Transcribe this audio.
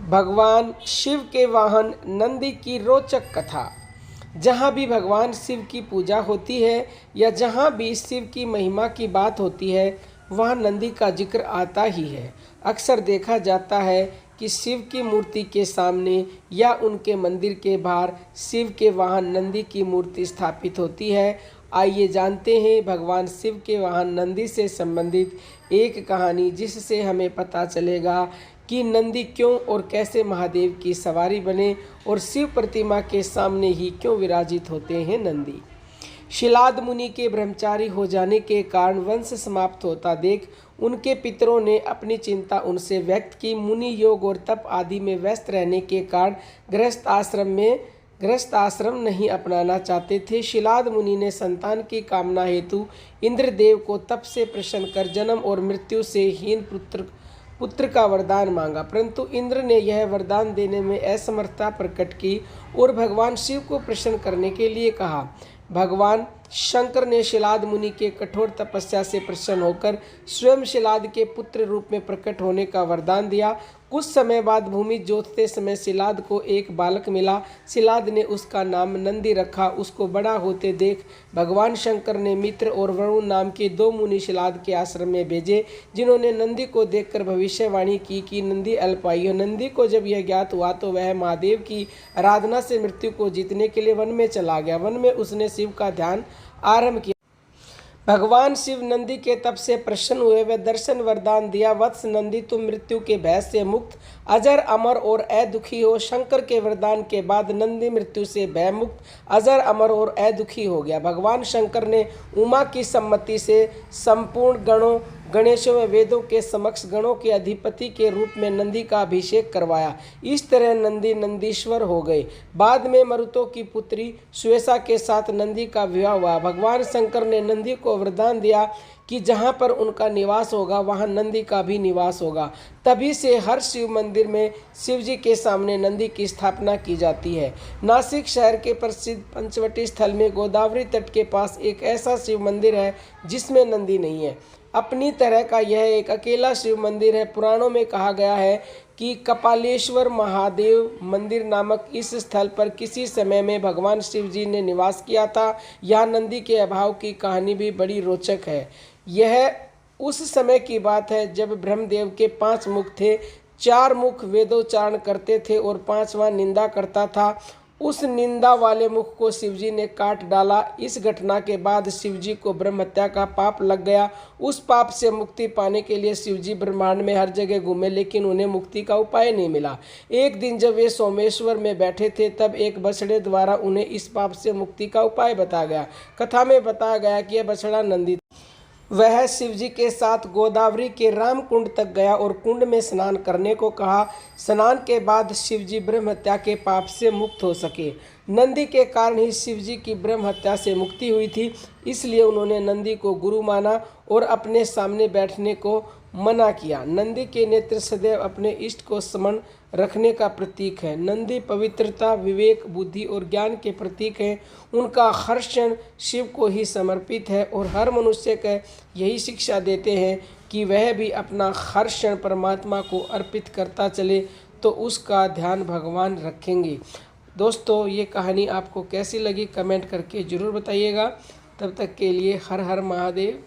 भगवान शिव के वाहन नंदी की रोचक कथा। जहाँ भी भगवान शिव की पूजा होती है या जहाँ भी शिव की महिमा की बात होती है वहाँ नंदी का जिक्र आता ही है। अक्सर देखा जाता है कि शिव की मूर्ति के सामने या उनके मंदिर के बाहर शिव के वाहन नंदी की मूर्ति स्थापित होती है। आइए जानते हैं भगवान शिव के वाहन नंदी से संबंधित एक कहानी, जिससे हमें पता चलेगा कि नंदी क्यों और कैसे महादेव की सवारी बने और शिव प्रतिमा के सामने ही क्यों विराजित होते हैं नंदी। शिलाद मुनि के ब्रह्मचारी हो जाने के कारण वंश समाप्त होता देख उनके पितरों ने अपनी चिंता उनसे व्यक्त की। मुनि योग और तप आदि में व्यस्त रहने के कारण गृहस्थ आश्रम नहीं अपनाना चाहते थे। शिलाद मुनि ने संतान की कामना हेतु इंद्रदेव को तप से प्रसन्न कर जन्म और मृत्यु से हीन पुत्र का वरदान मांगा, परंतु इंद्र ने यह वरदान देने में असमर्थता प्रकट की और भगवान शिव को प्रसन्न करने के लिए कहा। भगवान शंकर ने शिलाद मुनि के कठोर तपस्या से प्रसन्न होकर स्वयं शिलाद के पुत्र रूप में प्रकट होने का वरदान दिया। कुछ समय बाद भूमि जोतते समय शिलाद को एक बालक मिला। शिलाद ने उसका नाम नंदी रखा। उसको बड़ा होते देख भगवान शंकर ने मित्र और वरुण नाम के 2 मुनि शिलाद के आश्रम में भेजे, जिन्होंने नंदी को देखकर भविष्यवाणी की कि नंदी अल्पायु। नंदी को जब यह ज्ञात हुआ तो वह महादेव की आराधना से मृत्यु को जीतने के लिए वन में चला गया। वन में उसने शिव का ध्यान आरंभ किया। भगवान शिव नंदी के तप से प्रसन्न हुए। वे दर्शन वरदान दिया, वत्स नंदी तुम मृत्यु के भय से मुक्त अजर अमर और अदुखी हो। शंकर के वरदान के बाद नंदी मृत्यु से भय मुक्त अजर अमर और अदुखी हो गया। भगवान शंकर ने उमा की सम्मति से संपूर्ण गणेशों व वेदों के समक्ष गणों के अधिपति के रूप में नंदी का अभिषेक करवाया। इस तरह नंदी नंदीश्वर हो गए। बाद में मरुतों की पुत्री श्वेसा के साथ नंदी का विवाह हुआ। भगवान शंकर ने नंदी को वरदान दिया कि जहाँ पर उनका निवास होगा वहाँ नंदी का भी निवास होगा। तभी से हर शिव मंदिर में शिव जी के सामने नंदी की स्थापना की जाती है। नासिक शहर के प्रसिद्ध पंचवटी स्थल में गोदावरी तट के पास एक ऐसा शिव मंदिर है जिसमें नंदी नहीं है। अपनी तरह का यह एक अकेला शिव मंदिर है। पुराणों में कहा गया है कि कपालेश्वर महादेव मंदिर नामक इस स्थल पर किसी समय में भगवान शिव जी ने निवास किया था। यहाँ नंदी के अभाव की कहानी भी बड़ी रोचक है। यह उस समय की बात है जब ब्रह्मदेव के 5 मुख थे। 4 मुख वेदोच्चारण करते थे और 5वां निंदा करता था। उस निंदा वाले मुख को शिवजी ने काट डाला। इस घटना के बाद शिवजी को ब्रह्म हत्या का पाप लग गया। उस पाप से मुक्ति पाने के लिए शिवजी ब्रह्मांड में हर जगह घूमे, लेकिन उन्हें मुक्ति का उपाय नहीं मिला। एक दिन जब वे सोमेश्वर में बैठे थे तब एक बछड़े द्वारा उन्हें इस पाप से मुक्ति का उपाय बताया गया। कथा में बताया गया कि यह बछड़ा नंदी वह शिवजी के साथ गोदावरी के राम कुंड तक गया और कुंड में स्नान करने को कहा। स्नान के बाद शिवजी ब्रह्म हत्या के पाप से मुक्त हो सके। नंदी के कारण ही शिवजी की ब्रह्म हत्या से मुक्ति हुई थी, इसलिए उन्होंने नंदी को गुरु माना और अपने सामने बैठने को मना किया। नंदी के नेत्र सदैव अपने इष्ट को स्मरण रखने का प्रतीक है। नंदी पवित्रता, विवेक, बुद्धि और ज्ञान के प्रतीक हैं। उनका हर क्षण शिव को ही समर्पित है और हर मनुष्य को यही शिक्षा देते हैं कि वह भी अपना हर क्षण परमात्मा को अर्पित करता चले तो उसका ध्यान भगवान रखेंगे। दोस्तों, ये कहानी आपको कैसी लगी कमेंट करके ज़रूर बताइएगा। तब तक के लिए हर हर महादेव।